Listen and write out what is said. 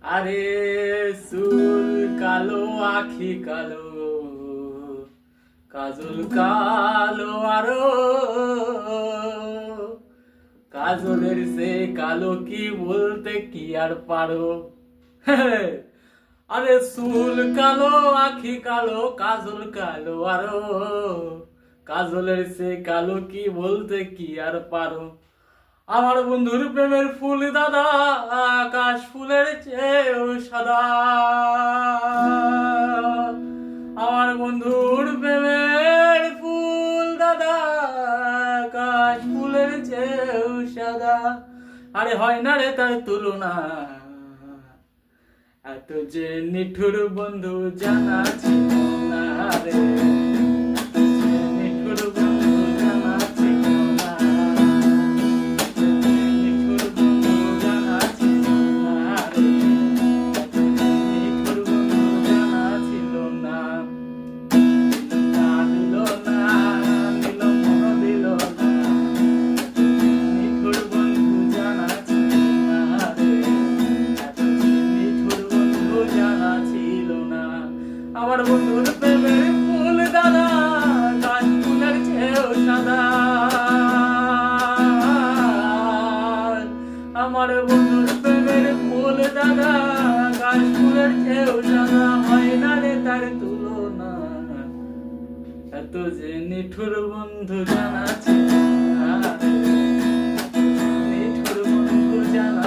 আরে চুল কালো, আখি কালো, কাজল কালো, আরো কাজলের সে কালো কি বলতে কি আর পারো। আরে চুল কালো, আখি কালো, কাজল কালো, আরো কাজলের সে কালো কি বলতে কি আর পারো। আমার বন্ধুর প্রেমের ফুল দাদা আকাশ ফুলের চেয়েও সাদা। আমার বন্ধুর প্রেমের ফুল দাদা আকাশ ফুলের চেয়েও সাদা। আরে হয় না রে তার তুলনা, এত যে নিঠুর বন্ধু জানা ছিল না রে। আমার বন্ধুর প্রেমের ফুল দাদা কাশ ফুলের চেয়েও সাদা। আমার বন্ধুর প্রেমের ফুল দাদা কাশ ফুলের চেয়েও সাদা। হয় না রে তার তুলনা, এত যে নিঠুর বন্ধু জানা ছিল না রে। নিঠুর বন্ধু জানা